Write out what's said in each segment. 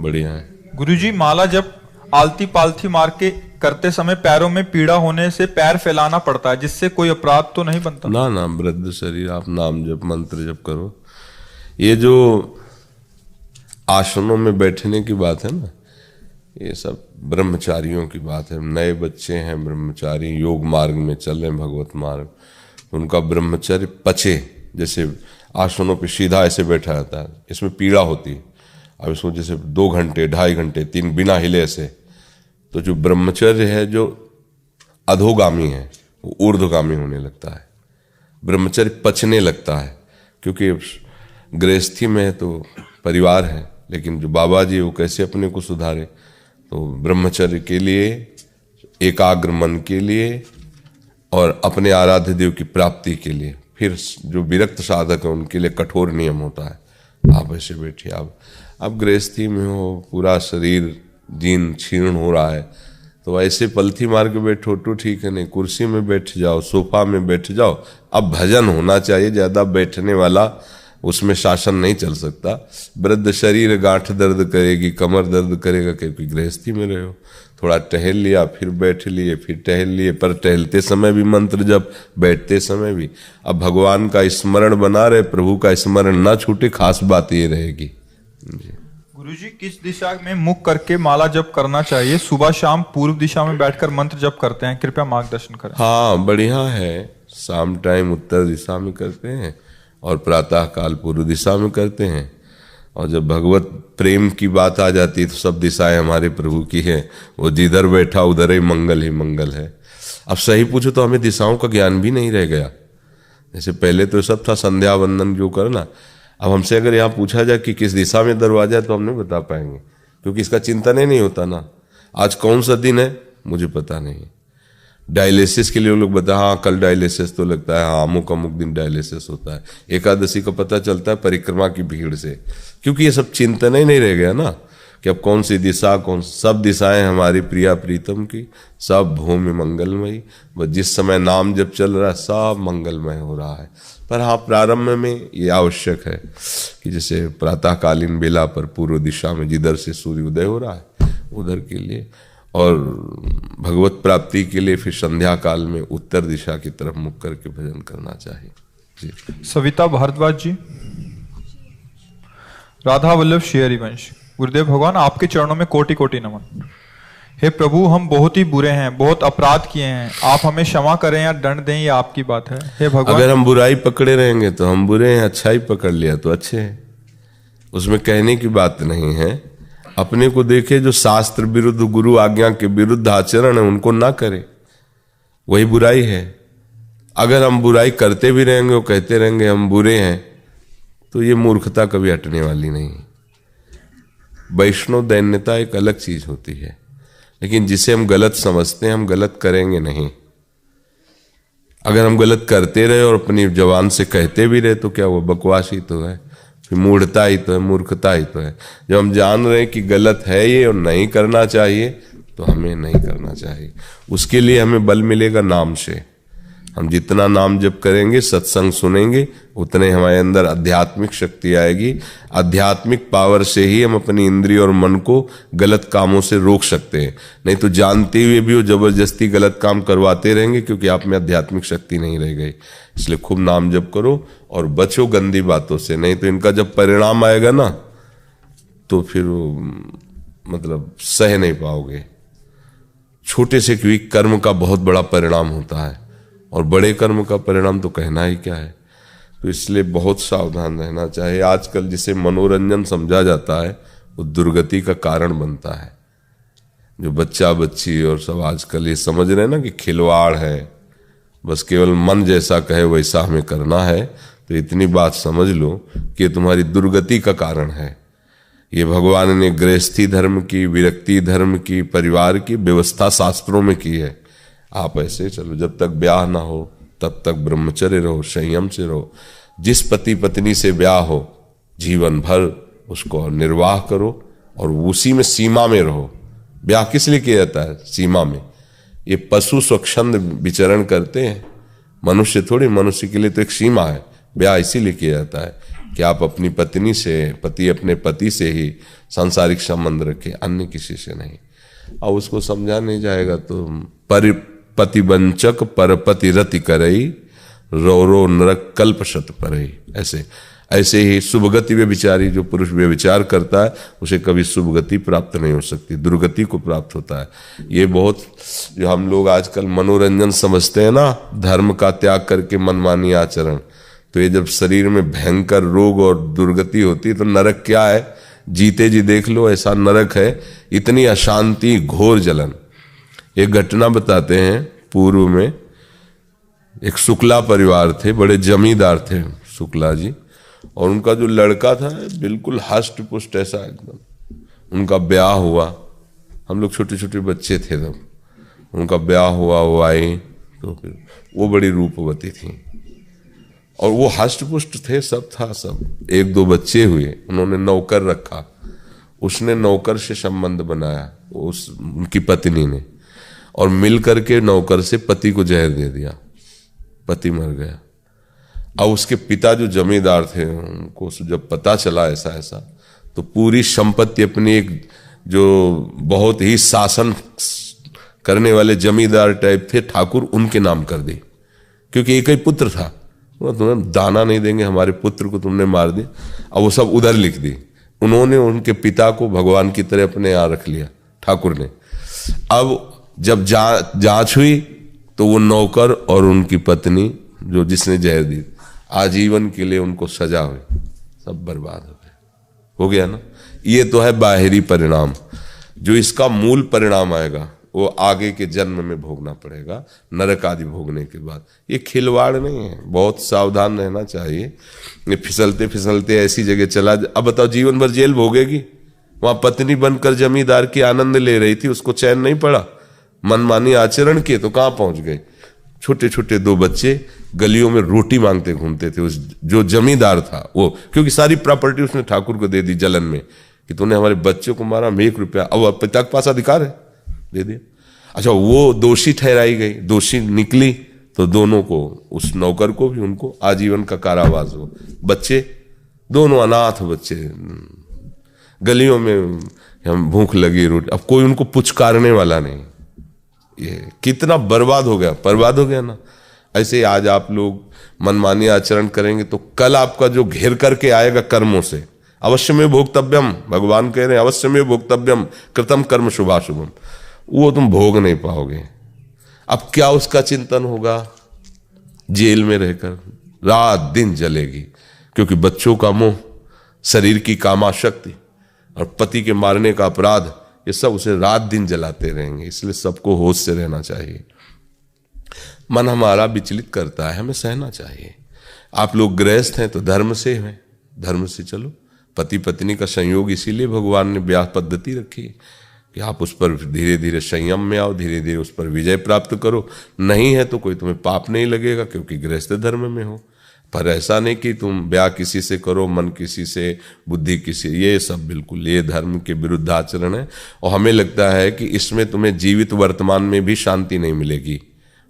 बढ़िया है। गुरुजी, माला जब आलती पालथी मार के करते समय पैरों में पीड़ा होने से पैर फैलाना पड़ता है, जिससे कोई अपराध तो नहीं बनता? ना ना, वृद्ध शरीर, आप नाम जप मंत्र जप करो। ये जो आसनों में बैठने की बात है ना, ये सब ब्रह्मचारियों की बात है। नए बच्चे हैं ब्रह्मचारी, योग मार्ग में चल रहे हैं, भगवत मार्ग, उनका ब्रह्मचर्य पचे। जैसे आसनों पे सीधा ऐसे बैठा रहता है, इसमें पीड़ा होती है। अब इसको जैसे 2 घंटे 2.5 घंटे 3 बिना हिले ऐसे, तो जो ब्रह्मचर्य है जो अधोगामी है वो ऊर्ध्वगामी होने लगता है, ब्रह्मचर्य पचने लगता है। क्योंकि गृहस्थी में है तो परिवार है, लेकिन जो बाबा जी वो कैसे अपने को सुधारे, तो ब्रह्मचर्य के लिए, एकाग्र मन के लिए और अपने आराध्य देव की प्राप्ति के लिए। फिर जो विरक्त साधक है उनके लिए कठोर नियम होता है। आप ऐसे बैठिए, आप गृहस्थी में हो, पूरा शरीर जीर्ण क्षीर्ण हो रहा है, तो ऐसे पलथी मार के बैठो तो ठीक है, नहीं कुर्सी में बैठ जाओ, सोफा में बैठ जाओ। अब भजन होना चाहिए, ज्यादा बैठने वाला उसमें शासन नहीं चल सकता। वृद्ध शरीर गांठ दर्द करेगी, कमर दर्द करेगा, क्योंकि गृहस्थी में रहे हो। थोड़ा टहल लिया, फिर बैठ लिए, फिर टहल लिए, पर टहलते समय भी मंत्र जब, बैठते समय भी। अब भगवान का स्मरण बना रहे, प्रभु का स्मरण ना छूटे, खास बात ये रहेगी जी। गुरुजी, किस दिशा में मुख करके माला जप करना चाहिए? सुबह शाम पूर्व दिशा में बैठकर मंत्र जप करते हैं, कृपया मार्गदर्शन करें। हाँ, बढ़िया है। शाम टाइम उत्तर दिशा में करते हैं और प्रातः काल पूर्व दिशा में करते हैं। और जब भगवत प्रेम की बात आ जाती है तो सब दिशाएं हमारे प्रभु की है। वो जिधर बैठा उधर ही मंगल है। अब सही पूछो तो हमें दिशाओं का ज्ञान भी नहीं रह गया। जैसे पहले तो सब था संध्या वंदन जो करना, अब हमसे अगर यहाँ पूछा जाए कि किस दिशा में दरवाजा है तो हम नहीं बता पाएंगे, क्योंकि इसका चिंतन ही नहीं होता ना। आज कौन सा दिन है मुझे पता नहीं। डायलिसिस के लिए लोग बता, हाँ कल डायलिसिस तो लगता है, हाँ अमुक दिन डायलिसिस होता है। एकादशी का पता चलता है परिक्रमा की भीड़ से, क्योंकि ये सब चिंतन ही नहीं रह गया ना कि अब कौन सी दिशा, सब दिशाएं हमारी प्रिया प्रीतम की, सब भूमि मंगलमयी। बस जिस समय नाम जब चल रहा है सब मंगलमय हो रहा है। पर हाँ, प्रारंभ में ये आवश्यक है कि जैसे प्रातःकालीन बेला पर पूर्व दिशा में जिधर से सूर्य उदय हो रहा है उधर के लिए, और भगवत प्राप्ति के लिए फिर संध्या काल में उत्तर दिशा की तरफ मुख करके भजन करना चाहिए जी। सविता भारद्वाज जी, राधा वल्लभ श्री हरिवंश। गुरुदेव भगवान, आपके चरणों में कोटि कोटि नमन। हे प्रभु, हम बहुत ही बुरे हैं, बहुत अपराध किए हैं, आप हमें क्षमा करें या दंड दें, ये आपकी बात है। हे भगवान, अगर हम बुराई पकड़े रहेंगे तो हम बुरे हैं, अच्छाई पकड़ लिया तो अच्छे हैं, उसमें कहने की बात नहीं है। अपने को देखे, जो शास्त्र विरुद्ध, गुरु आज्ञा के विरुद्ध आचरण है उनको ना करे, वही बुराई है। अगर हम बुराई करते भी रहेंगे और कहते रहेंगे हम बुरे हैं, तो ये मूर्खता कभी हटने वाली नहीं। वैष्णव दैन्यता एक अलग चीज होती है, लेकिन जिसे हम गलत समझते हैं हम गलत करेंगे नहीं। अगर हम गलत करते रहे और अपनी जबान से कहते भी रहे तो क्या वो बकवास ही तो है, फिर मूढ़ता ही तो है, मूर्खता ही तो है। जब हम जान रहे हैं कि गलत है ये और नहीं करना चाहिए तो हमें नहीं करना चाहिए। उसके लिए हमें बल मिलेगा नाम से। हम जितना नाम जप करेंगे, सत्संग सुनेंगे, उतने हमारे अंदर आध्यात्मिक शक्ति आएगी। आध्यात्मिक पावर से ही हम अपनी इंद्रिय और मन को गलत कामों से रोक सकते हैं। नहीं तो जानते हुए भी वो जबरदस्ती गलत काम करवाते रहेंगे, क्योंकि आप में आध्यात्मिक शक्ति नहीं रह गई। इसलिए खूब नाम जप करो और बचो गंदी बातों से, नहीं तो इनका जब परिणाम आएगा ना तो फिर मतलब सह नहीं पाओगे। छोटे से कोई कर्म का बहुत बड़ा परिणाम होता है, और बड़े कर्म का परिणाम तो कहना ही क्या है। तो इसलिए बहुत सावधान रहना चाहिए। आजकल जिसे मनोरंजन समझा जाता है वो दुर्गति का कारण बनता है। जो बच्चा बच्ची और सब आजकल ये समझ रहे हैं ना कि खिलवाड़ है, बस केवल मन जैसा कहे वैसा हमें करना है, तो इतनी बात समझ लो कि तुम्हारी दुर्गति का कारण है। ये भगवान ने गृहस्थी धर्म की, विरक्ति धर्म की, परिवार की व्यवस्था शास्त्रों में की है। आप ऐसे चलो, जब तक ब्याह ना हो तब तक ब्रह्मचर्य रहो, संयम से रहो। जिस पति पत्नी से ब्याह हो जीवन भर उसको निर्वाह करो और उसी में सीमा में रहो। ब्याह किस लिए किया जाता है? सीमा में। ये पशु स्वच्छंद विचरण करते हैं, मनुष्य थोड़ी। मनुष्य के लिए तो एक सीमा है, ब्याह इसीलिए किया जाता है कि आप अपनी पत्नी से, पति अपने पति से ही सांसारिक संबंध रखें, अन्य किसी से नहीं। और उसको समझा नहीं जाएगा तो पतिवंचक परपति रति करई, रो रो नरक कल्प शत परई। ऐसे ही शुभगति व्यभिचारी, जो पुरुष व्यभिचार करता है उसे कभी शुभगति प्राप्त नहीं हो सकती, दुर्गति को प्राप्त होता है। ये बहुत जो हम लोग आजकल मनोरंजन समझते हैं ना, धर्म का त्याग करके मनमानी आचरण, तो ये जब शरीर में भयंकर रोग और दुर्गति होती है तो नरक क्या है, जीते जी देख लो, ऐसा नरक है, इतनी अशांति, घोर जलन। एक घटना बताते हैं, पूर्व में एक शुक्ला परिवार थे, बड़े जमींदार थे शुक्ला जी, और उनका जो लड़का था बिल्कुल हष्ट पुष्ट ऐसा एकदम। उनका ब्याह हुआ, हम लोग छोटे छोटे बच्चे थे तब, उनका ब्याह हुआ, वो आई तो फिर वो बड़ी रूपवती थी और वो हष्ट पुष्ट थे, सब था सब। एक दो बच्चे हुए, उन्होंने नौकर रखा, उसने नौकर से संबंध बनाया उनकी पत्नी ने, और मिल करके नौकर से पति को जहर दे दिया, पति मर गया। अब उसके पिता जो जमींदार थे, उनको जब पता चला ऐसा ऐसा, तो पूरी संपत्ति अपनी, एक जो बहुत ही शासन करने वाले जमींदार टाइप थे ठाकुर, उनके नाम कर दी, क्योंकि एक ही पुत्र था। तुम्हें दाना नहीं देंगे, हमारे पुत्र को तुमने मार दिया। अब वो सब उधर लिख दी। उन्होंने उनके पिता को भगवान की तरह अपने यहाँ रख लिया ठाकुर ने। अब जब जांच हुई तो वो नौकर और उनकी पत्नी जो जिसने जहर दी, आजीवन के लिए उनको सजा हुई, सब बर्बाद हो गए। हो गया ना। ये तो है बाहरी परिणाम। जो इसका मूल परिणाम आएगा वो आगे के जन्म में भोगना पड़ेगा, नरक आदि भोगने के बाद। ये खिलवाड़ नहीं है, बहुत सावधान रहना चाहिए। ये फिसलते फिसलते ऐसी जगह चला, अब बताओ जीवन भर जेल भोगेगी। वहां पत्नी बनकर जमींदार की आनंद ले रही थी, उसको चैन नहीं पड़ा, मनमानी आचरण किए तो कहां पहुंच गए। छोटे छोटे दो बच्चे गलियों में रोटी मांगते घूमते थे। उस जो जमींदार था वो, क्योंकि सारी प्रॉपर्टी उसने ठाकुर को दे दी जलन में कि तूने हमारे बच्चों को मारा, में 1 रुपया, अब पिता के पास अधिकार है, दे दिया। अच्छा, वो दोषी ठहराई गई, दोषी निकली तो दोनों को, उस नौकर को भी उनको आजीवन का कारावास हो। बच्चे दोनों अनाथ बच्चे, गलियों में हम भूख लगी रोटी, अब कोई उनको पुचकारने वाला नहीं। ये कितना बर्बाद हो गया ना। ऐसे आज आप लोग मनमानी आचरण करेंगे तो कल आपका जो घेर करके आएगा कर्मों से, अवश्य में भोक्तव्यम, भगवान कह रहे हैं अवश्य में भोक्तव्यम कृतम कर्म शुभाशुभम, वो तुम भोग नहीं पाओगे। अब क्या उसका चिंतन होगा, जेल में रहकर रात दिन जलेगी, क्योंकि बच्चों का मोह, शरीर की कामाशक्ति और पति के मारने का अपराध, ये सब उसे रात दिन जलाते रहेंगे। इसलिए सबको होश से रहना चाहिए। मन हमारा विचलित करता है, हमें सहना चाहिए। आप लोग गृहस्थ हैं तो धर्म से हैं, धर्म से चलो। पति पत्नी का संयोग इसीलिए भगवान ने ब्याह पद्धति रखी कि आप उस पर धीरे धीरे संयम में आओ, धीरे धीरे उस पर विजय प्राप्त करो। नहीं है तो कोई तुम्हें पाप नहीं लगेगा, क्योंकि गृहस्थ धर्म में हो। पर ऐसा नहीं कि तुम ब्याह किसी से करो, मन किसी से, बुद्धि किसी, ये सब बिल्कुल ये धर्म के विरुद्ध आचरण है। और हमें लगता है कि इसमें तुम्हें जीवित वर्तमान में भी शांति नहीं मिलेगी,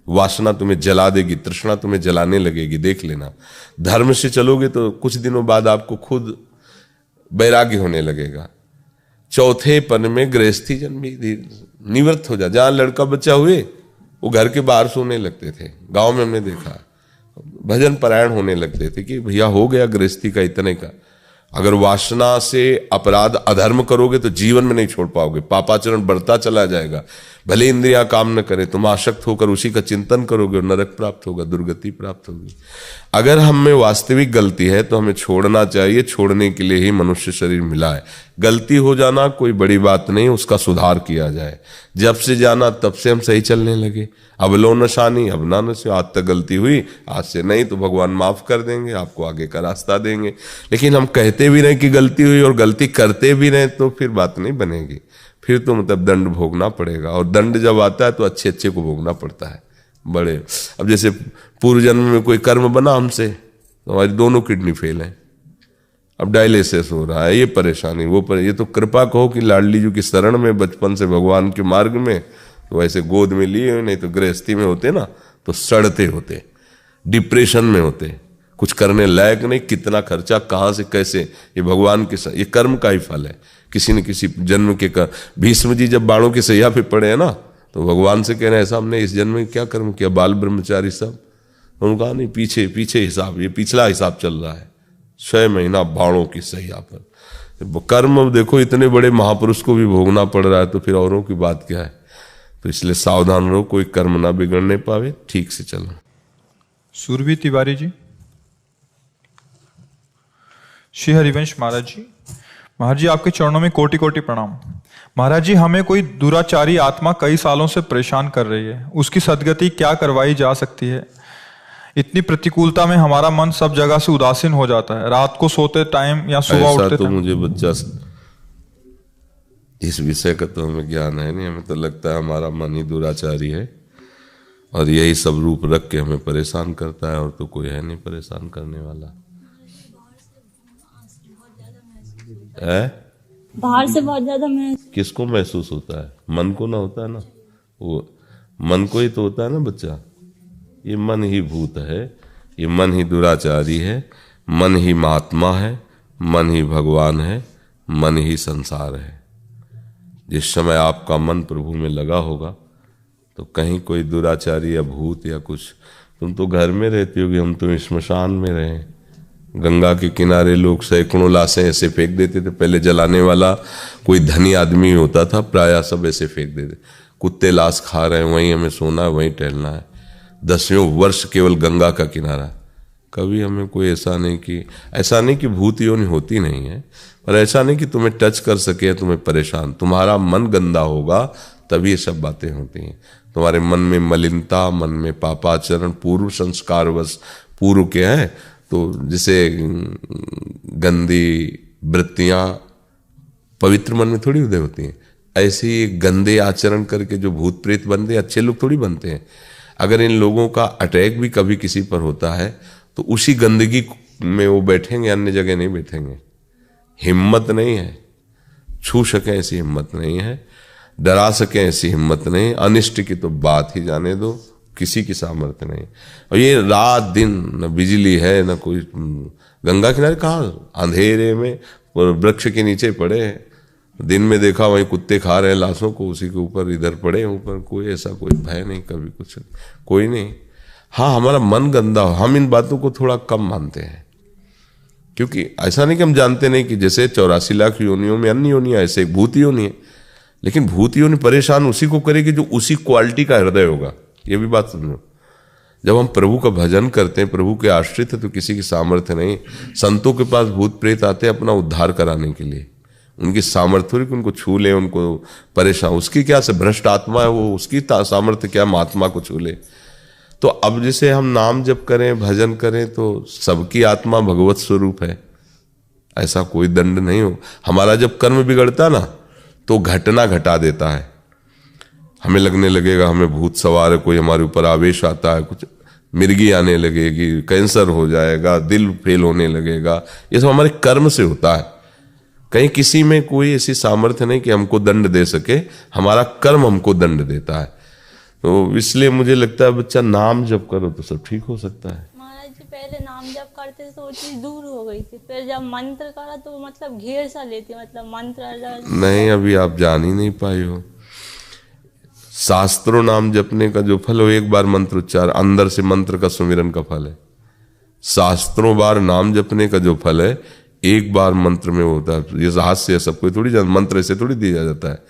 वासना तुम्हें जला देगी, तृष्णा तुम्हें जलाने लगेगी। देख लेना, धर्म से चलोगे तो कुछ दिनों बाद आपको खुद वैराग्य होने लगेगा। चौथे पन में गृहस्थी जन भी निवृत्त हो जा। जहां लड़का बच्चा हुए वो घर के बाहर सोने लगते थे, गांव में हमने देखा, भजन परायण होने लगते थे कि भैया हो गया गृहस्थी का इतने का। अगर वासना से अपराध अधर्म करोगे तो जीवन में नहीं छोड़ पाओगे, पापाचरण बढ़ता चला जाएगा। भले इंद्रियां काम न करे, तुम आसक्त होकर उसी का चिंतन करोगे और नरक प्राप्त होगा, दुर्गति प्राप्त होगी। अगर हम में वास्तविक गलती है तो हमें छोड़ना चाहिए, छोड़ने के लिए ही मनुष्य शरीर मिला है। गलती हो जाना कोई बड़ी बात नहीं, उसका सुधार किया जाए। जब से जाना तब से हम सही चलने लगे। अब लो नशानी, अब ना नशे, आज तक गलती हुई, आज से नहीं तो भगवान माफ कर देंगे, आपको आगे का रास्ता देंगे। लेकिन हम कहते भी रहे कि गलती हुई और गलती करते भी रहे तो फिर बात नहीं बनेगी। फिर तो मतलब दंड भोगना पड़ेगा, और दंड जब आता है तो अच्छे अच्छे को भोगना पड़ता है। बड़े, अब जैसे पूर्व जन्म में कोई कर्म बना हमसे तो हमारी दोनों किडनी फेल है, अब डायलिसिस हो रहा है, ये परेशानी वो ये तो कृपा कहो कि लाडली जी की शरण में बचपन से भगवान के मार्ग में, तो ऐसे गोद में लिए, नहीं तो गृहस्थी में होते ना तो सड़ते होते, डिप्रेशन में होते, कुछ करने लायक नहीं, कितना खर्चा कहाँ से कैसे, ये भगवान के ये कर्म का ही फल है। किसी न किसी जन्म के कर भीष्म जी जब बाणों की सैया पे पड़े हैं ना, तो भगवान से कह रहे हैं ऐसा हमने इस जन्म में क्या कर्म किया, बाल ब्रह्मचारी सब। उन्होंने कहा नहीं, पीछे पीछे हिसाब, ये पिछला हिसाब चल रहा है, 6 महीना बाणों की सैया पर। कर्म अब देखो इतने बड़े महापुरुष को भी भोगना पड़ रहा है, तो फिर औरों की बात क्या है। तो इसलिए सावधान रहो, कोई कर्म ना बिगड़ने पावे, ठीक से चलो। सुरभि तिवारी जी। श्री हरिवंश महाराज जी। महाराज जी आपके चरणों में कोटि कोटि प्रणाम। महाराज जी हमें कोई दुराचारी आत्मा कई सालों से परेशान कर रही है, उसकी सद्गति क्या करवाई जा सकती है? इतनी प्रतिकूलता में हमारा मन सब जगह से उदासीन हो जाता है, रात को सोते टाइम या सुबह उठते तो मुझे बच्चा इस विषय का तो हमें ज्ञान है नहीं, हमें तो लगता है हमारा मन ही दुराचारी है और यही सब रूप रख के हमें परेशान करता है, और तो कोई है नहीं परेशान करने वाला है। बाहर से बहुत ज्यादा किसको महसूस होता है? मन को ना होता है ना, वो मन को ही तो होता है ना बच्चा। ये मन ही भूत है, ये मन ही दुराचारी है, मन ही महात्मा है, मन ही भगवान है, मन ही संसार है। जिस समय आपका मन प्रभु में लगा होगा तो कहीं कोई दुराचारी या भूत या कुछ, तुम तो घर में रहती होगी, हम तो श्मशान में रहे। गंगा के किनारे लोग सैकड़ों लाशें ऐसे फेंक देते थे, पहले जलाने वाला कोई धनी आदमी होता था, प्रायः सब ऐसे फेंक देते। कुत्ते लाश खा रहे हैं, वहीं हमें सोना है, वहीं टहलना है। 10वें वर्ष केवल गंगा का किनारा। कभी हमें कोई ऐसा नहीं कि भूत योनि होती नहीं है, पर ऐसा नहीं कि तुम्हें टच कर सके, तुम्हें परेशान। तुम्हारा मन गंदा होगा तभी ये सब बातें होती हैं। तुम्हारे मन में मलिनता, मन में पापाचरण, पूर्व संस्कारवश पूर्व के हैं, तो जैसे गंदी वृत्तियां पवित्र मन में थोड़ी उदय होती हैं, ऐसे ही गंदे आचरण करके जो भूत प्रेत बनते हैं, अच्छे लोग थोड़ी बनते हैं। अगर इन लोगों का अटैक भी कभी किसी पर होता है तो उसी गंदगी में वो बैठेंगे, अन्य जगह नहीं बैठेंगे। हिम्मत नहीं है, छू सके ऐसी हिम्मत नहीं है, डरा सके ऐसी हिम्मत नहीं। अनिष्ट की तो बात ही जाने दो, किसी की सामर्थ्य नहीं। और ये रात दिन न बिजली है न कोई, गंगा किनारे कहाँ, अंधेरे में वृक्ष के नीचे पड़े हैं। दिन में देखा वहीं कुत्ते खा रहे हैं लाशों को, उसी के ऊपर इधर पड़े हैं ऊपर। कोई ऐसा कोई भय नहीं, कभी कुछ कोई नहीं। हाँ, हमारा मन गंदा हो, हम इन बातों को थोड़ा कम मानते हैं, क्योंकि ऐसा नहीं कि हम जानते नहीं कि जैसे 84 लाख योनियों में अन्य योनि है, ऐसे एक भूत योनि है। लेकिन भूत योनि परेशान उसी को करेगी जो उसी क्वालिटी का हृदय होगा। ये भी बात समझो। जब हम प्रभु का भजन करते हैं, प्रभु के आश्रित है, तो किसी की सामर्थ्य नहीं। संतों के पास भूत प्रेत आते हैं अपना उद्धार कराने के लिए, उनकी सामर्थ्य हो कि उनको छू ले, उनको परेशान। उसकी क्या से भ्रष्ट आत्मा है वो, उसकी सामर्थ्य क्या महात्मा को छू ले। तो अब जैसे हम नाम जप करें, भजन करें, तो सबकी आत्मा भगवत स्वरूप है, ऐसा कोई दंड नहीं हो। हमारा जब कर्म बिगड़ता ना तो घटना घटा देता है, हमें लगने लगेगा हमें भूत सवार है, कोई हमारे ऊपर आवेश आता है, कुछ मिर्गी आने लगेगी, कैंसर हो जाएगा, दिल फेल होने लगेगा। ये सब हमारे कर्म से होता है। कहीं किसी में कोई ऐसी सामर्थ्य नहीं कि हमको दंड दे सके, हमारा कर्म हमको दंड देता है। तो इसलिए मुझे लगता है बच्चा नाम जप करो तो सब ठीक हो सकता है। महाराज जी पहले नाम जप करते थे तो वो चीज दूर हो गई थी, फिर जब मंत्र करा तो मतलब घेर सा लेती, मतलब मंत्र नहीं, अभी आप जान ही नहीं पाए हो। शास्त्रों नाम जपने का जो फल हो, एक बार मंत्र उच्चार, अंदर से मंत्र का सुमिरन का फल है। शास्त्रों बार नाम जपने का जो फल है, एक बार मंत्र में होता है। ये हाथ से सब कोई थोड़ी मंत्र ऐसे थोड़ी दिया जाता है।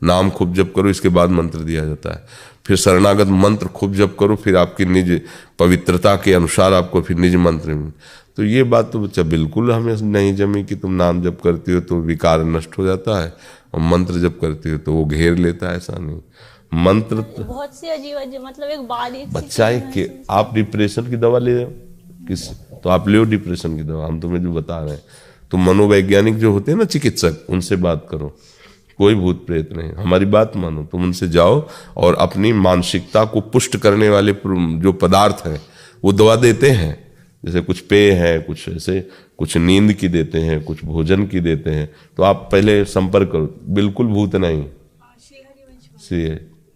नाम खूब जप करो, इसके बाद मंत्र दिया जाता है। फिर शरणागत मंत्र खूब जप करो, फिर आपकी निज पवित्रता के अनुसार आपको फिर निज मंत्र में। तो ये बात तो बच्चा बिल्कुल हमें नहीं जमी कि तुम नाम जप करती हो तो विकार नष्ट हो जाता है, और मंत्र जप करती हो तो वो घेर लेता है। ऐसा नहीं, मंत्र बहुत सी अजीब अजीब, मतलब एक बारीक बच्चा है। आप डिप्रेशन की दवा ले रहे हो किस, तो आप ले डिप्रेशन की दवा, हम तुम्हें जो बता रहे हैं। तो मनोवैज्ञानिक जो होते हैं ना चिकित्सक, उनसे बात करो, कोई भूत प्रेत नहीं। हमारी बात मानो, तुम उनसे जाओ और अपनी मानसिकता को पुष्ट करने वाले जो पदार्थ हैं वो दवा देते हैं। जैसे कुछ पेय है, कुछ ऐसे, कुछ नींद की देते हैं, कुछ भोजन की देते हैं। तो आप पहले संपर्क करो, बिल्कुल भूत नहीं।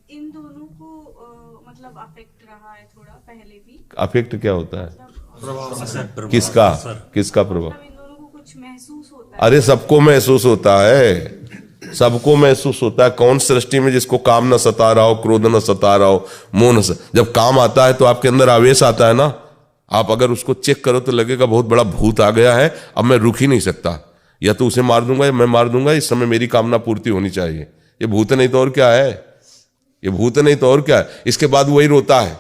इन दोनों को मतलब अफेक्ट रहा है थोड़ा पहले भी। अफेक्ट क्या होता है? किसका किसका प्रभाव? अरे सबको महसूस होता है, सबको महसूस होता है। कौन सृष्टि में जिसको काम न सता रहा हो, क्रोध न सता रहा हो, मोह न जब काम आता है तो आपके अंदर आवेश आता है ना। आप अगर उसको चेक करो तो लगेगा बहुत बड़ा भूत आ गया है, अब मैं रुक ही नहीं सकता, या तो उसे मार दूंगा या मैं मार दूंगा, इस समय मेरी कामना पूर्ति होनी चाहिए। ये भूत नहीं तो और क्या है, ये भूत नहीं तो और क्या है। इसके बाद वही रोता है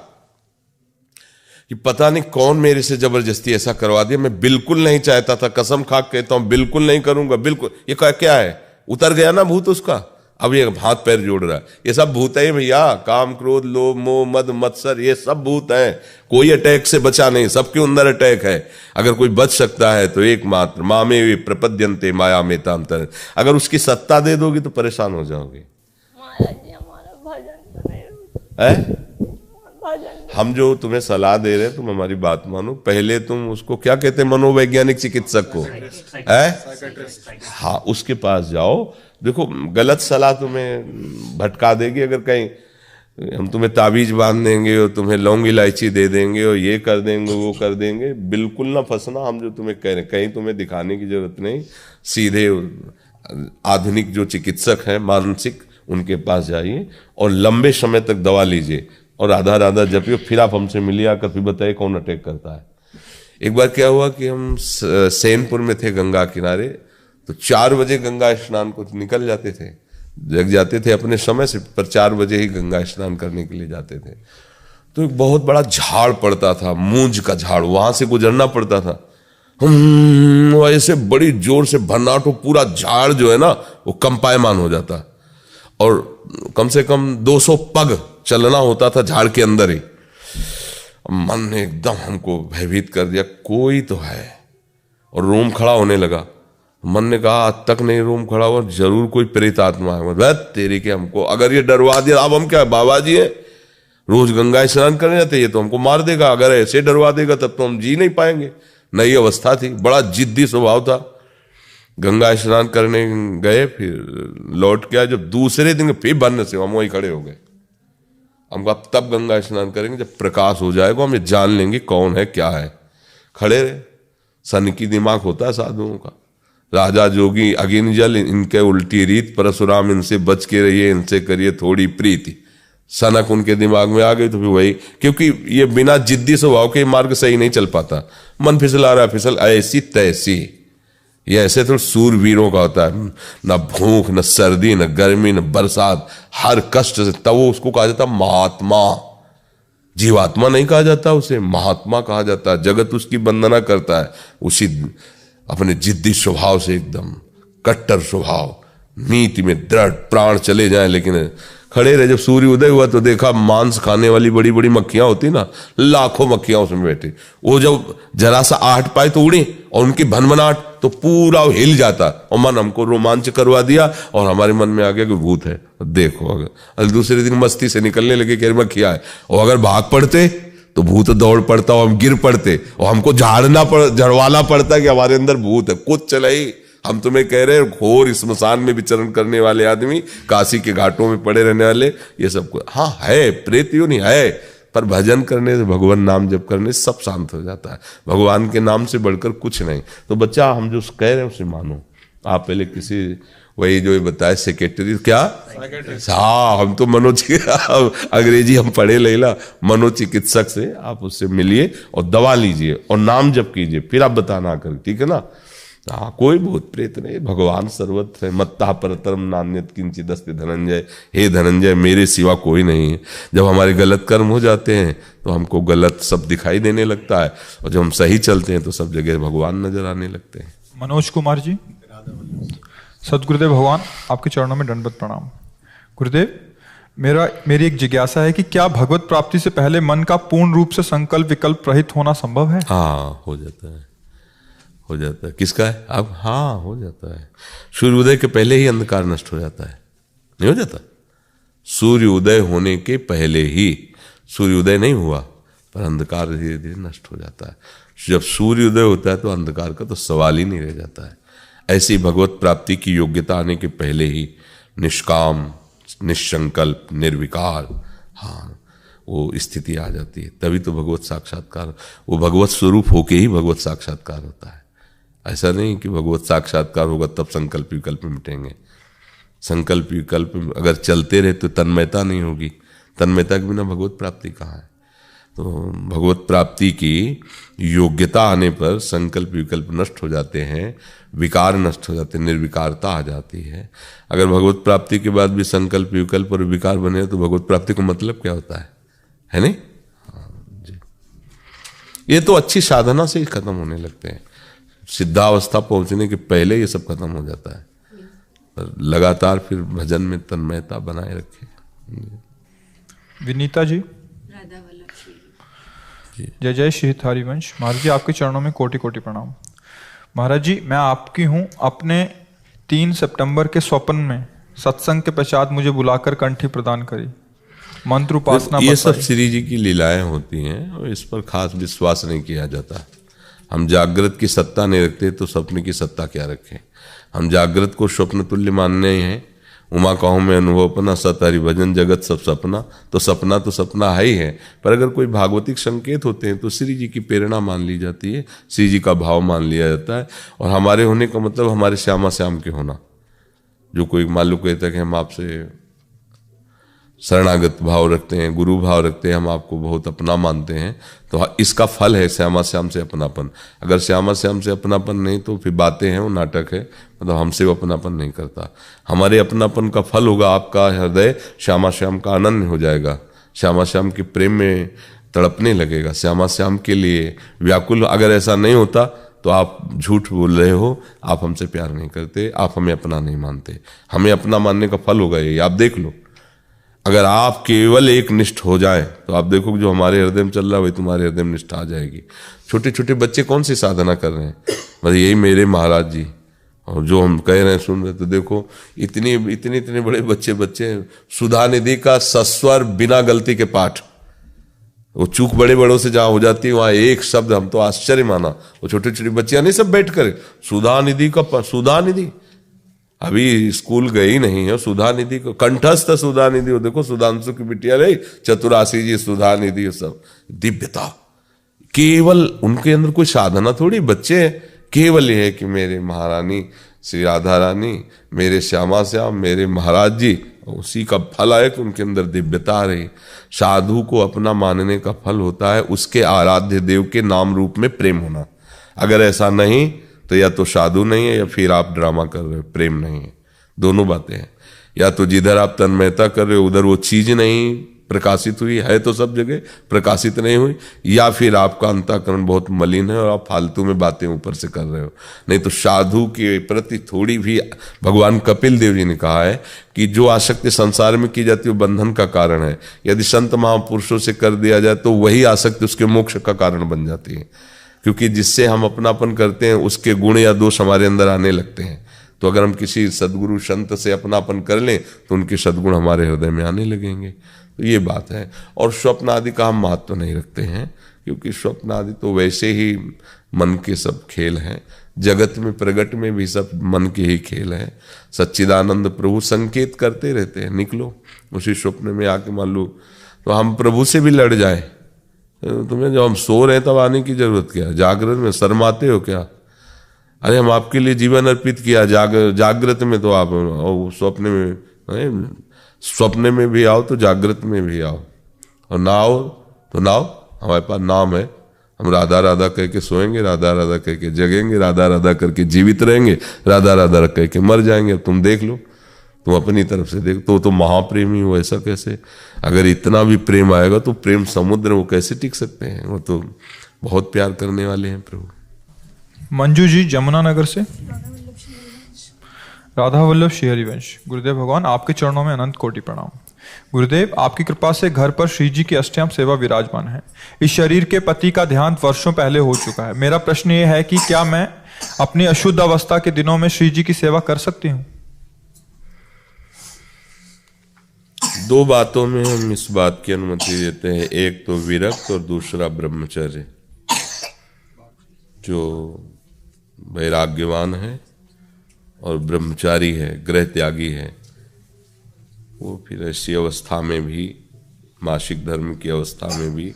कि पता नहीं कौन मेरे से जबरदस्ती ऐसा करवा दिया, मैं बिल्कुल नहीं चाहता था, कसम खा कहता हूं बिल्कुल नहीं करूंगा, बिल्कुल। ये क्या है, उतर गया ना भूत उसका, अब ये हाथ पैर जोड़ रहा है। ये सब भूत है भैया, काम क्रोध लोभ मोह मद मत्सर, ये सब भूत है। कोई अटैक से बचा नहीं, सबके अंदर अटैक है। अगर कोई बच सकता है तो एकमात्र मामे वे प्रपद्यन्ते माया में तांतर। अगर उसकी सत्ता दे दोगी तो परेशान हो जाओगे। हम जो तुम्हें सलाह दे रहे हैं तुम हमारी बात मानो। पहले तुम उसको क्या कहते हैं, मनोवैज्ञानिक चिकित्सक को, हाँ उसके पास जाओ। देखो गलत सलाह तुम्हें भटका देगी। अगर कहीं हम तुम्हें ताबीज बांध देंगे और तुम्हें लौंग इलायची दे देंगे और ये कर देंगे वो कर देंगे, बिल्कुल ना फंसना। हम जो तुम्हें कह रहे हैं कहीं तुम्हें दिखाने की जरूरत नहीं, सीधे आधुनिक जो चिकित्सक हैं मानसिक, उनके पास जाइए और लंबे समय तक दवा लीजिए और आधा आधा जपिए। फिर आप हमसे मिलिए आकर, फिर बताइए कौन अटैक करता है। एक बार क्या हुआ कि हम सैनपुर में थे गंगा किनारे, तो 4 बजे गंगा स्नान को निकल जाते थे, जग जाते थे अपने समय से, पर 4 बजे ही गंगा स्नान करने के लिए जाते थे। तो एक बहुत बड़ा झाड़ पड़ता था, मूंज का झाड़, वहां से गुजरना पड़ता था। ऐसे बड़ी जोर से भन्नाट हो, पूरा झाड़ जो है ना वो कंपायमान हो जाता और कम से कम 200 पग चलना होता था झाड़ के अंदर ही। मन ने एकदम हमको भयभीत कर दिया, कोई तो है, और रोम खड़ा होने लगा। मन ने कहा आज तक नहीं रोम खड़ा हुआ, जरूर कोई प्रेत आत्मा है। मतलब तेरे के हमको अगर ये डरवा दिया, अब हम क्या बाबा जी है, रोज गंगा स्नान करने जाते, ये तो हमको मार देगा। अगर ऐसे डरवा देगा तब तो हम जी नहीं पाएंगे। नई अवस्था थी, बड़ा जिद्दी स्वभाव था। गंगा स्नान करने गए, फिर लौट के आए। जब दूसरे दिन फिर बनने से हम वहीं खड़े हो गए। हम कहा तब गंगा स्नान करेंगे जब प्रकाश हो जाएगा, हम ये जान लेंगे कौन है क्या है। खड़े रहे। सन की दिमाग होता है साधुओं का। राजा जोगी अगिन जल, इनके उल्टी रीत, परशुराम इनसे बच के रहिए, इनसे करिए थोड़ी प्रीति। सनक उनके दिमाग में आ गई तो फिर वही, क्योंकि ये बिना जिद्दी स्वभाव के मार्ग सही नहीं चल पाता। मन फिसला रहा है, फिसल ऐसी तैसी। ये ऐसे तो सूरवीरों का होता है, न भूख न सर्दी न गर्मी न बरसात, हर कष्ट से। तब वो उसको कहा जाता महात्मा, जीवात्मा नहीं कहा जाता उसे, महात्मा कहा जाता है। जगत उसकी वंदना करता है उसी अपने जिद्दी स्वभाव से, एकदम कट्टर स्वभाव, नीति में दृढ़, प्राण चले जाए लेकिन खड़े रहे। जब सूर्य उदय हुआ तो देखा मांस खाने वाली बड़ी बड़ी मक्खियां होती ना, लाखों मक्खियां उसमें बैठी। वो जब जरा सा आहट पाए तो उड़ी, और उनकी भनभनाहट तो पूरा हिल जाता। और मन हमको रोमांच करवा दिया और हमारे मन में आ गया कि भूत है। देखो अगर दूसरे दिन मस्ती से निकलने लगे कि मक्खियां है, और अगर भाग पड़ते तो भूत दौड़ पड़ता और हम गिर पड़ते और हमको झड़वाना पड़ता कि हमारे अंदर भूत है। कुछ चला ही, हम तुम्हें कह रहे हैं घोर स्मशान में विचरण करने वाले आदमी, काशी के घाटों में पड़े रहने वाले, ये सब कुछ हाँ है, प्रेत यूं नहीं है, पर भजन करने से, भगवान नाम जप करने से सब शांत हो जाता है। भगवान के नाम से बढ़कर कुछ नहीं। तो बच्चा हम जो कह रहे हैं उसे मानो। आप पहले किसी वही जो बताए सेक्रेटरी क्या, हाँ हम तो अंग्रेजी हम पढ़े लेला, मनोचिकित्सक से आप उससे मिलिए और दवा लीजिए और नाम जप कीजिए, फिर आप बताना कर, ठीक है ना। हाँ कोई भूत प्रेत नहीं, भगवान सर्वत्र है। मत्ता परतरम नान्यत किंचित अस्ति धनंजय, हे धनंजय मेरे सिवा कोई नहीं है। जब हमारे गलत कर्म हो जाते हैं तो हमको गलत सब दिखाई देने लगता है, और जब हम सही चलते हैं तो सब जगह भगवान नजर आने लगते हैं। मनोज कुमार जी, सदगुरुदेव भगवान आपके चरणों में दंडवत प्रणाम। गुरुदेव, मेरी एक जिज्ञासा है कि क्या भगवत प्राप्ति से पहले मन का पूर्ण रूप से संकल्प विकल्प रहित होना संभव है? हाँ हो जाता है, हो जाता है। किसका है अब? हाँ हो जाता है। सूर्योदय के पहले ही अंधकार नष्ट हो जाता है, नहीं हो जाता? सूर्योदय होने के पहले ही, सूर्योदय नहीं हुआ पर अंधकार धीरे धीरे नष्ट हो जाता है। जब सूर्योदय होता है तो अंधकार का तो सवाल ही नहीं रह जाता है। ऐसी भगवत प्राप्ति की योग्यता आने के पहले ही निष्काम, निसंकल्प, निर्विकार, हाँ वो स्थिति आ जाती है, तभी तो भगवत साक्षात्कार, वो भगवत स्वरूप होके ही भगवत साक्षात्कार होता है। ऐसा नहीं कि भगवत साक्षात्कार होगा तब संकल्प विकल्प मिटेंगे। संकल्प विकल्प अगर चलते रहे तो तन्मयता नहीं होगी, तन्मयता के बिना भगवत प्राप्ति कहाँ है। तो भगवत प्राप्ति की योग्यता आने पर संकल्प विकल्प नष्ट हो जाते हैं, विकार नष्ट हो जाते हैं, निर्विकारता आ जाती है। अगर भगवत प्राप्ति के बाद भी संकल्प विकल्प और विकार बने तो भगवत प्राप्ति का मतलब क्या होता है नहीं? हाँ जी, ये तो अच्छी साधना से ही खत्म होने लगते हैं। सिद्धावस्था पहुंचने के पहले ये सब खत्म हो जाता है। लगातार फिर भजन में तन्मयता बनाए रखे। विनीता जी, जय जय श्री हरिवंश। महाराज जी आपके चरणों में कोटि कोटि प्रणाम। महाराज जी मैं आपकी हूँ। अपने 3 सितंबर के स्वप्न में सत्संग के पश्चात मुझे बुलाकर कंठी प्रदान करी, मंत्र उपासना ये सब श्री जी की लीलाएं होती हैं और इस पर खास विश्वास नहीं किया जाता। हम जागृत की सत्ता नहीं रखते तो स्वप्न की सत्ता क्या रखें। हम जागृत को स्वप्न तुल्य मानने हैं। उमा कहूँ मैं अनुभव अपना, सत हरि भजन जगत सब सपना, तो सपना है ही है। पर अगर कोई भागवतिक संकेत होते हैं तो श्री जी की प्रेरणा मान ली जाती है, श्री जी का भाव मान लिया जाता है। और हमारे होने का मतलब हमारे श्यामा श्याम के होना। जो कोई मालूम कहता है कि हम आपसे शरणागत भाव रखते हैं, गुरु भाव रखते हैं, हम आपको बहुत अपना मानते हैं, तो इसका फल है श्यामा श्याम से अपनापन। अगर श्यामा श्याम से अपनापन नहीं तो फिर बातें हैं, वो नाटक है, मतलब हमसे वो अपनापन नहीं करता। हमारे अपनापन का फल होगा आपका हृदय श्यामा श्याम का अनन्य हो जाएगा, श्यामा श्याम के प्रेम में तड़पने लगेगा, श्यामा श्याम के लिए व्याकुल। अगर ऐसा नहीं होता तो आप झूठ बोल रहे हो, आप हमसे प्यार नहीं करते, आप हमें अपना नहीं मानते। हमें अपना मानने का फल होगा ये, आप देख लो। अगर आप केवल एक निष्ठ हो जाए तो आप देखो जो हमारे हृदय में चल रहा है वही तुम्हारे हृदय में निष्ठा आ जाएगी। छोटे छोटे बच्चे कौन सी साधना कर रहे हैं, मतलब यही मेरे महाराज जी, और जो हम कह रहे हैं सुन रहे, तो देखो इतने बड़े बच्चे सुधा निधि का सस्वर बिना गलती के पाठ। वो चूक बड़े बड़ों से जहाँ हो जाती है वहाँ एक शब्द हम तो आश्चर्य माना। वो छोटे छोटे बच्चियां नहीं सब बैठ कर सुधा निधि का, सुधा निधि अभी स्कूल गई नहीं है, सुधा निधि को कंठस्थ सुधा निधि, देखो सुधांशु की बिटिया रही, चतुरासी जी सुधा निधि, सब दिव्यता। केवल उनके अंदर कोई साधना थोड़ी, बच्चे केवल ये है कि मेरे महारानी श्री राधा रानी, मेरे श्यामा श्याम, मेरे महाराज जी, उसी का फल आए कि उनके अंदर दिव्यता आ रही। साधु को अपना मानने का फल होता है उसके आराध्य देव के नाम रूप में प्रेम होना। अगर ऐसा नहीं तो या तो साधु नहीं है या फिर आप ड्रामा कर रहे हो, प्रेम नहीं है। दोनों बातें हैं। या तो जिधर आप तन्मयता कर रहे हो उधर वो चीज नहीं प्रकाशित हुई है, तो सब जगह प्रकाशित नहीं हुई, या फिर आपका अंतःकरण बहुत मलिन है और आप फालतू में बातें ऊपर से कर रहे हो। नहीं तो साधु के प्रति थोड़ी भी, भगवान कपिल देव जी ने कहा है कि जो आसक्ति संसार में की जाती है वो बंधन का कारण है। यदि संत महापुरुषों से कर दिया जाए तो वही आसक्ति उसके मोक्ष का कारण बन जाती है, क्योंकि जिससे हम अपनापन करते हैं उसके गुण या दोष हमारे अंदर आने लगते हैं। तो अगर हम किसी सदगुरु संत से अपनापन कर लें तो उनके सद्गुण हमारे हृदय में आने लगेंगे। तो ये बात है। और स्वप्न आदि का हम महत्व नहीं रखते हैं, क्योंकि स्वप्न आदि तो वैसे ही मन के सब खेल हैं। जगत में प्रगट में भी सब मन के ही खेल हैं। सच्चिदानंद प्रभु संकेत करते रहते हैं, निकलो। उसी स्वप्न में आके मान लो तो हम प्रभु से भी लड़ जाए, तुम्हें जब हम सो रहे हैं तब आने की जरूरत क्या है? जागृत में शर्माते हो क्या? अरे हम आपके लिए जीवन अर्पित किया, जागृत में तो आप स्वप्न में भी आओ तो जागृत में भी आओ, और ना आओ तो ना आओ। हमारे पास नाम है, हम राधा राधा कह के सोएंगे, राधा राधा कह के जगेंगे, राधा राधा करके जीवित रहेंगे, राधा राधा कह के मर जाएंगे। तुम देख लो, तुम अपनी तरफ से देख, तो महाप्रेमी हो, ऐसा कैसे? अगर इतना भी प्रेम आएगा तो प्रेम समुद्र वो कैसे टिक सकते हैं? वो तो बहुत प्यार करने वाले हैं प्रभु। मंजू जी जमुनानगर से। राधा वल्लभ श्री हरिवंश। गुरुदेव भगवान आपके चरणों में अनंत कोटि प्रणाम। गुरुदेव आपकी कृपा से घर पर श्री जी की अष्टयाम सेवा विराजमान है। इस शरीर के पति का देहांत वर्षों पहले हो चुका है। मेरा प्रश्न ये है कि क्या मैं अपनी अशुद्ध अवस्था के दिनों में श्री जी की सेवा कर सकती हूँ? दो बातों में हम इस बात की अनुमति देते हैं, एक तो विरक्त और दूसरा ब्रह्मचर्य। जो वैराग्यवान है और ब्रह्मचारी है, गृह त्यागी है, वो फिर ऐसी अवस्था में भी मासिक धर्म की अवस्था में भी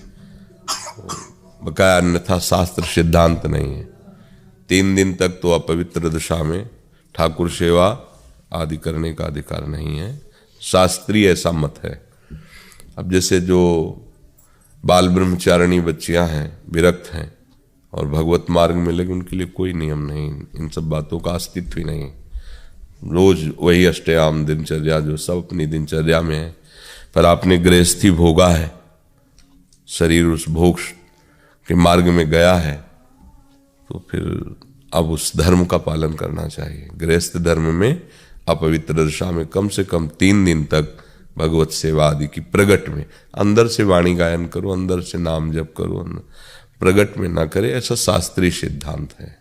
बकाया, अन्यथा शास्त्र सिद्धांत नहीं है। 3 दिन तक तो अपवित्र दशा में ठाकुर सेवा आदि करने का अधिकार नहीं है, शास्त्रीय ऐसा मत है। अब जैसे जो बाल ब्रह्मचारिणी बच्चियां हैं, विरक्त हैं और भगवत मार्ग में लगे, उनके लिए कोई नियम नहीं, इन सब बातों का अस्तित्व ही नहीं। रोज वही अष्टयाम दिनचर्या जो सब अपनी दिनचर्या में है, पर आपने गृहस्थी भोगा है, शरीर उस भोग के मार्ग में गया है, तो फिर अब उस धर्म का पालन करना चाहिए। गृहस्थ धर्म में अपवित्र दशा में कम से कम 3 दिन तक भगवत सेवा आदि की प्रगट में, अंदर से वाणी गायन करो, अंदर से नाम जप करो, प्रगट में ना करे, ऐसा शास्त्रीय सिद्धांत है।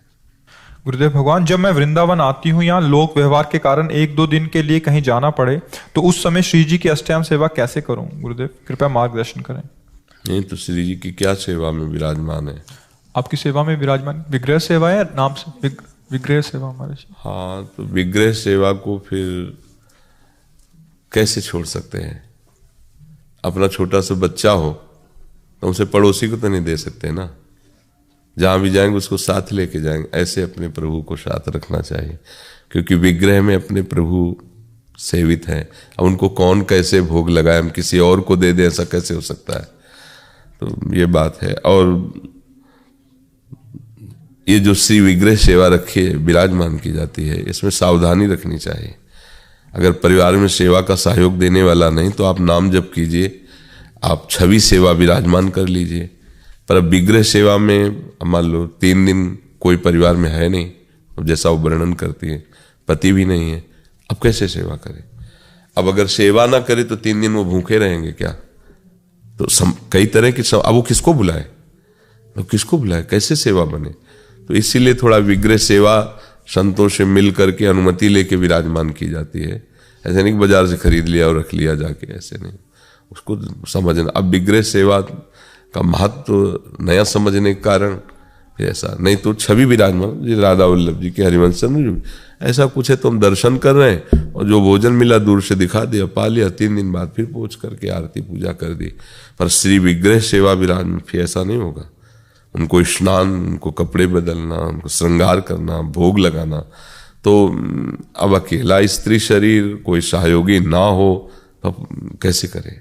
गुरुदेव भगवान, जब मैं वृंदावन आती हूँ या लोक व्यवहार के कारण 1-2 दिन के लिए कहीं जाना पड़े, तो उस समय श्री जी की अष्टयाम सेवा कैसे करूं? गुरुदेव कृपया मार्गदर्शन करें। नहीं तो श्री जी की क्या सेवा में विराजमान है? आपकी सेवा में विराजमान विग्रह सेवा है, नाम से विग्रह सेवा हमारे। हाँ, तो विग्रह सेवा को फिर कैसे छोड़ सकते हैं? अपना छोटा सा बच्चा हो तो उसे पड़ोसी को तो नहीं दे सकते ना, जहां भी जाएंगे उसको साथ लेके जाएंगे। ऐसे अपने प्रभु को साथ रखना चाहिए, क्योंकि विग्रह में अपने प्रभु सेवित हैं। अब उनको कौन कैसे भोग लगाए, हम किसी और को दे दें, ऐसा कैसे हो सकता है? तो ये बात है। और ये जो श्री विग्रह सेवा रखी है, विराजमान की जाती है, इसमें सावधानी रखनी चाहिए। अगर परिवार में सेवा का सहयोग देने वाला नहीं तो आप नाम जप कीजिए, आप छवि सेवा विराजमान कर लीजिए। पर अब विग्रह सेवा में मान लो 3 दिन कोई परिवार में है नहीं, जैसा वो वर्णन करती है, पति भी नहीं है, अब कैसे सेवा करे? अब अगर सेवा ना करे तो 3 दिन वो भूखे रहेंगे क्या? तो कई तरह की अब वो किसको बुलाए, तो किसको बुलाए, कैसे सेवा बने? तो इसीलिए थोड़ा विग्रह सेवा संतों से मिल करके अनुमति लेके विराजमान की जाती है। ऐसे नहीं कि बाजार से खरीद लिया और रख लिया जाके, ऐसे नहीं, उसको समझना। अब विग्रह सेवा का महत्व नया समझने के कारण ऐसा, नहीं तो छवि विराजमान, राधा वल्लभ जी के, हरिवंश चंद्र जी, ऐसा कुछ है तो हम दर्शन कर रहे हैं और जो भोजन मिला दूर से दिखा दिया, पा लिया, 3 दिन बाद फिर पहुंच करके आरती पूजा कर दी। पर श्री विग्रह सेवा विराजमान फिर ऐसा नहीं होगा। उनको स्नान, उनको कपड़े बदलना, उनको श्रृंगार करना, भोग लगाना। तो अब अकेला स्त्री शरीर, कोई सहयोगी ना हो तो कैसे करे?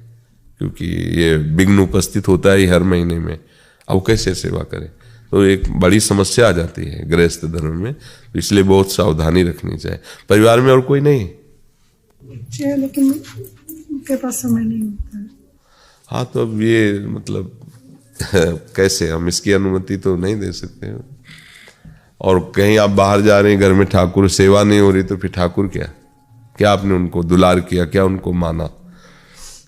क्योंकि ये विघ्न उपस्थित होता है हर महीने में, अब कैसे सेवा करे? तो एक बड़ी समस्या आ जाती है गृहस्थ धर्म में। तो इसलिए बहुत सावधानी रखनी चाहिए। परिवार में और कोई नहीं, लेकिन उनके पास समय नहीं होता है। हाँ, तो अब ये मतलब कैसे हम इसकी अनुमति तो नहीं दे सकते। और कहीं आप बाहर जा रहे हैं, घर में ठाकुर सेवा नहीं हो रही, तो फिर ठाकुर क्या आपने उनको दुलार किया, क्या उनको माना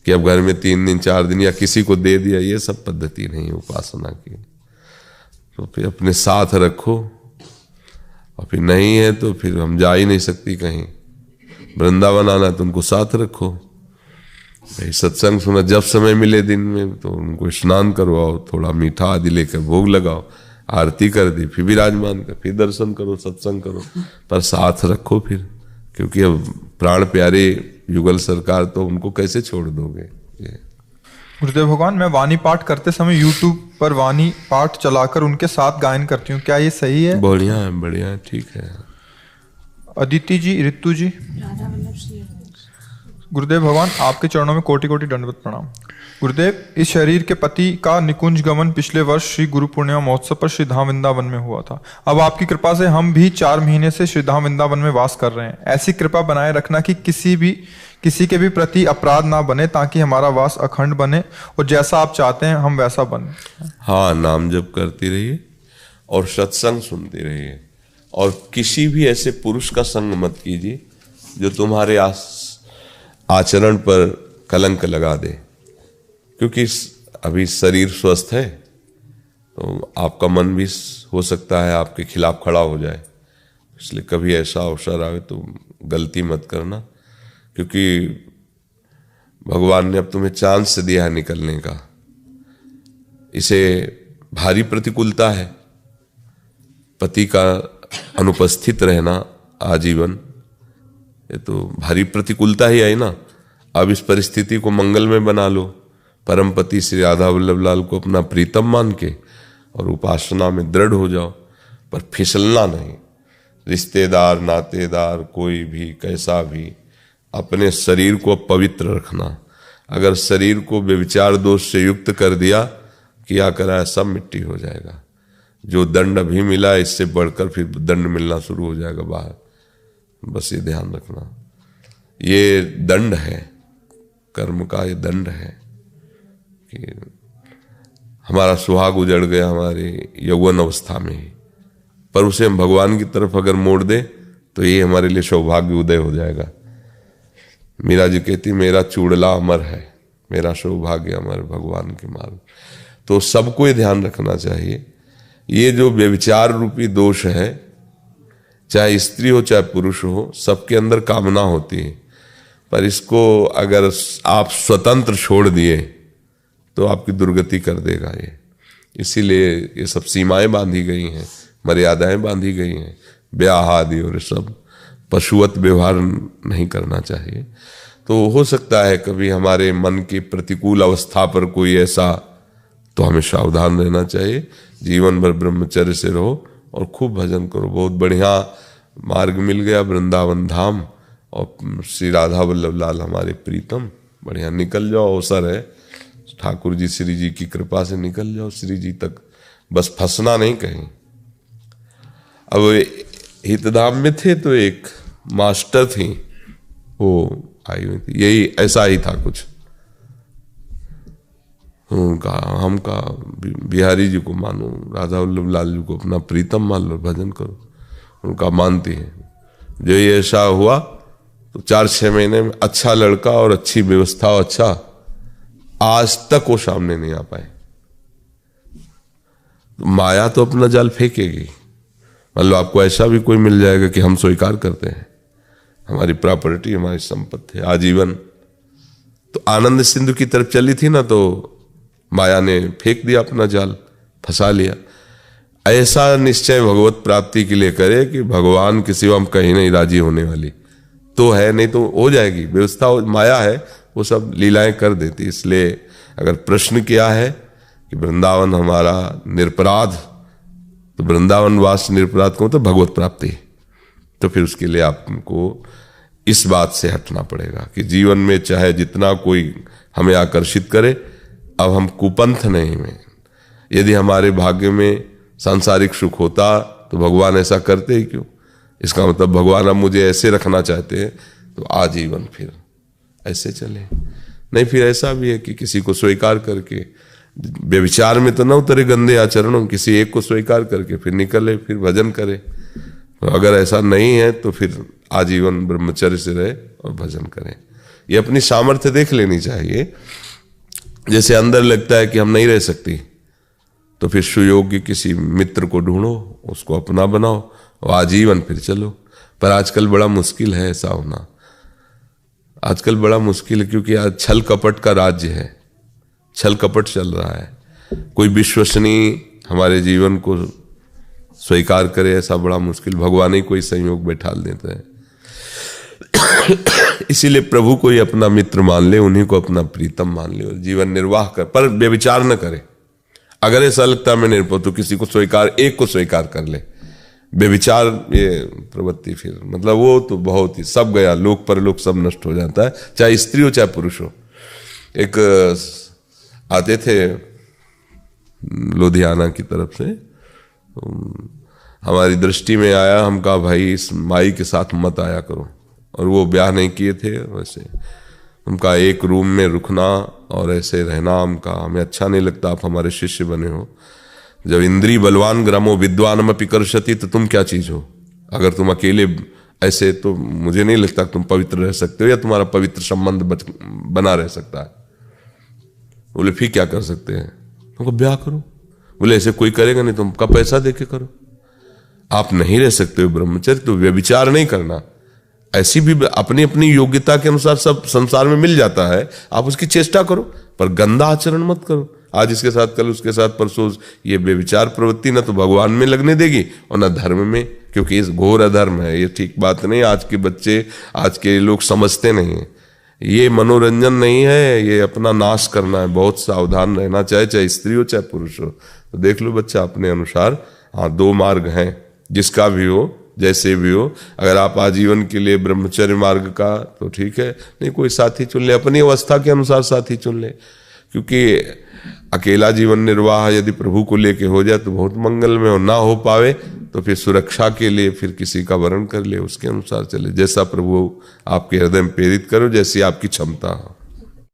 कि अब घर में 3 दिन 4 दिन या किसी को दे दिया? ये सब पद्धति नहीं है उपासना की। तो फिर अपने साथ रखो, और फिर नहीं है तो फिर हम जा ही नहीं सकती कहीं। वृंदावन आना तो उनको साथ रखो, भाई सत्संग सुना, जब समय मिले दिन में तो उनको स्नान करवाओ, थोड़ा मीठा आदि लेकर भोग लगाओ, आरती कर दी, फिर विराजमान कर, फिर दर्शन करो, सत्संग करो, पर साथ रखो फिर। क्योंकि अब प्राण प्यारे युगल सरकार, तो उनको कैसे छोड़ दोगे? गुरुदेव भगवान, मैं वाणी पाठ करते समय YouTube पर वाणी पाठ चलाकर उनके साथ गायन करती हूँ, क्या ये सही है? बढ़िया है, बढ़िया है, ठीक है। अदिति जी, ऋतु जी। गुरुदेव भगवान, आपके चरणों में कोटि कोटि दंडवत प्रणाम। गुरुदेव, इस शरीर के पति का निकुंज गमन पिछले वर्ष श्री गुरु पूर्णिमा महोत्सव पर श्री धाम वृंदावन में हुआ था। अब आपकी कृपा से हम भी 4 महीने से श्री धाम वृंदावन में वास कर रहे हैं। ऐसी कृपा बनाए रखना कि किसी के भी प्रति अपराध ना बने, ताकि हमारा वास अखंड बने और जैसा आप चाहते हैं हम वैसा बने। हाँ, नाम जप करती रहिए और सत्संग सुनती रहिए, और किसी भी ऐसे पुरुष का संग मत कीजिए जो तुम्हारे आचरण पर कलंक लगा दे। क्योंकि अभी शरीर स्वस्थ है तो आपका मन भी हो सकता है आपके खिलाफ खड़ा हो जाए। इसलिए कभी ऐसा अवसर आए तो गलती मत करना, क्योंकि भगवान ने अब तुम्हें चांस दिया है निकलने का। इसे भारी प्रतिकूलता है, पति का अनुपस्थित रहना आजीवन, ये तो भारी प्रतिकूलता ही आई ना। अब इस परिस्थिति को मंगल में बना लो, परमपति श्री राधा वल्लभ लाल को अपना प्रीतम मान के और उपासना में दृढ़ हो जाओ, पर फिसलना नहीं। रिश्तेदार नातेदार कोई भी कैसा भी, अपने शरीर को पवित्र रखना। अगर शरीर को व्यभिचार दोष से युक्त कर दिया, किया करा सब मिट्टी हो जाएगा। जो दंड अभी मिला इससे बढ़कर फिर दंड मिलना शुरू हो जाएगा बाहर। बस ये ध्यान रखना, ये दंड है, कर्म का ये दंड है कि हमारा सुहाग उजड़ गया हमारे यौवन अवस्था में ही, पर उसे हम भगवान की तरफ अगर मोड़ दे तो ये हमारे लिए सौभाग्य उदय हो जाएगा। मीरा जी कहती मेरा चूड़ला अमर है, मेरा सौभाग्य अमर भगवान के मार्ग। तो सबको ये ध्यान रखना चाहिए, ये जो व्यभिचार रूपी दोष है, चाहे स्त्री हो चाहे पुरुष हो, सबके अंदर कामना होती है, पर इसको अगर आप स्वतंत्र छोड़ दिए तो आपकी दुर्गति कर देगा ये। इसीलिए ये सब सीमाएं बांधी गई हैं, मर्यादाएं बांधी गई हैं, ब्याह आदि और सब पशुवत व्यवहार नहीं करना चाहिए। तो हो सकता है कभी हमारे मन की प्रतिकूल अवस्था पर कोई ऐसा, तो हमें सावधान रहना चाहिए। जीवन भर ब्रह्मचर्य से रहो और खूब भजन करो। बहुत बढ़िया मार्ग मिल गया, वृंदावन धाम और श्री राधा वल्लभ लाल हमारे प्रीतम। बढ़िया निकल जाओ, अवसर है, ठाकुर जी श्री जी की कृपा से निकल जाओ श्री जी तक, बस फंसना नहीं कहीं। अब हितधाम में थे तो एक मास्टर थी, वो आई हुई थी, यही ऐसा ही था कुछ। हमका बिहारी जी को मानो, राधा वल्लभ लाल जी को अपना प्रीतम मान लो, भजन करो। उनका मानती है। जो ये ऐसा हुआ तो 4-6 महीने में अच्छा लड़का और अच्छी व्यवस्था और अच्छा, आज तक वो सामने नहीं आ पाए। माया तो अपना जाल फेंकेगी। मान लो आपको ऐसा भी कोई मिल जाएगा कि हम स्वीकार करते हैं, हमारी प्रॉपर्टी हमारी संपत्ति है आजीवन, तो आनंद सिंधु की तरफ चली थी ना, तो माया ने फेंक दिया अपना जाल, फंसा लिया। ऐसा निश्चय भगवत प्राप्ति के लिए करे कि भगवान के सिवा हम कहीं नहीं राजी होने वाली तो है, नहीं तो हो जाएगी व्यवस्था। माया है वो सब लीलाएं कर देती। इसलिए अगर प्रश्न किया है कि वृंदावन हमारा निरपराध, तो वृंदावन वास निरपराध को तो भगवत प्राप्ति, तो फिर उसके लिए आपको इस बात से हटना पड़ेगा कि जीवन में चाहे जितना कोई हमें आकर्षित करे, अब हम कुपंथ नहीं में। यदि हमारे भाग्य में सांसारिक सुख होता तो भगवान ऐसा करते ही क्यों? इसका मतलब भगवान अब मुझे ऐसे रखना चाहते हैं तो आजीवन फिर ऐसे चले। नहीं, फिर ऐसा भी है कि किसी को स्वीकार करके, व्यभिचार में तो न उतरे गंदे आचरणों, किसी एक को स्वीकार करके फिर निकले, फिर भजन करे। तो अगर ऐसा नहीं है तो फिर आजीवन ब्रह्मचर्य से रहे और भजन करें। ये अपनी सामर्थ्य देख लेनी चाहिए। जैसे अंदर लगता है कि हम नहीं रह सकती, तो फिर सुयोग्य किसी मित्र को ढूंढो, उसको अपना बनाओ और आजीवन फिर चलो। पर आजकल बड़ा मुश्किल है ऐसा होना, आजकल बड़ा मुश्किल है, क्योंकि आज छल कपट का राज्य है, छल कपट चल रहा है। कोई विश्वसनीय हमारे जीवन को स्वीकार करे ऐसा बड़ा मुश्किल, भगवान ही कोई संयोग बैठा देते हैं। इसीलिए प्रभु को ही अपना मित्र मान ले, उन्हीं को अपना प्रीतम मान ले और जीवन निर्वाह कर, पर व्यभिचार न करे। अगर ऐसा लगता है मैं निरपराध, तो किसी को स्वीकार, एक को स्वीकार कर ले। व्यभिचार ये प्रवृत्ति फिर मतलब वो तो बहुत ही सब गया, लोक परलोक सब नष्ट हो जाता है, चाहे स्त्री हो चाहे पुरुष हो। एक आते थे लुधियाना की तरफ से, हमारी दृष्टि में आया, हम कहा भाई इस माई के साथ मत आया करो, और वो ब्याह नहीं किए थे। वैसे उनका एक रूम में रुकना और ऐसे रहना हमका हमें अच्छा नहीं लगता। आप हमारे शिष्य बने हो, जब इंद्री बलवान ग्रामो विद्वानम पिकर्षति, तो तुम क्या चीज हो? अगर तुम अकेले ऐसे, तो मुझे नहीं लगता तुम पवित्र रह सकते हो या तुम्हारा पवित्र संबंध बना रह सकता है। बोले फिर क्या कर सकते हैं? तुमको ब्याह करो। बोले ऐसे कोई करेगा नहीं, तुमका पैसा दे के करो। आप नहीं रह सकते हो ब्रह्मचर्य, तो व्यभिचार नहीं करना। ऐसी भी अपनी अपनी योग्यता के अनुसार सब संसार में मिल जाता है, आप उसकी चेष्टा करो, पर गंदा आचरण मत करो। आज इसके साथ, कल उसके साथ, परसों ये व्यभिचार प्रवृत्ति ना तो भगवान में लगने देगी और ना धर्म में, क्योंकि इस घोर अधर्म है। ये ठीक बात नहीं। आज के बच्चे, आज के लोग समझते नहीं है। ये मनोरंजन नहीं है, ये अपना नाश करना है। बहुत सावधान रहना, चाहे स्त्री हो चाहे पुरुष हो। तो देख लो बच्चा अपने अनुसार। हाँ, 2 मार्ग हैं, जिसका भी हो, जैसे भी हो। अगर आप आजीवन के लिए ब्रह्मचर्य मार्ग का तो ठीक है, नहीं कोई साथी चुन ले, अपनी अवस्था के अनुसार साथी चुन ले। क्योंकि अकेला जीवन निर्वाह यदि प्रभु को लेके हो जाए तो बहुत मंगल में हो, ना हो पावे तो फिर सुरक्षा के लिए फिर किसी का वरण कर ले, उसके अनुसार चले। जैसा प्रभु आपके हृदय में प्रेरित करो, जैसी आपकी क्षमता हो।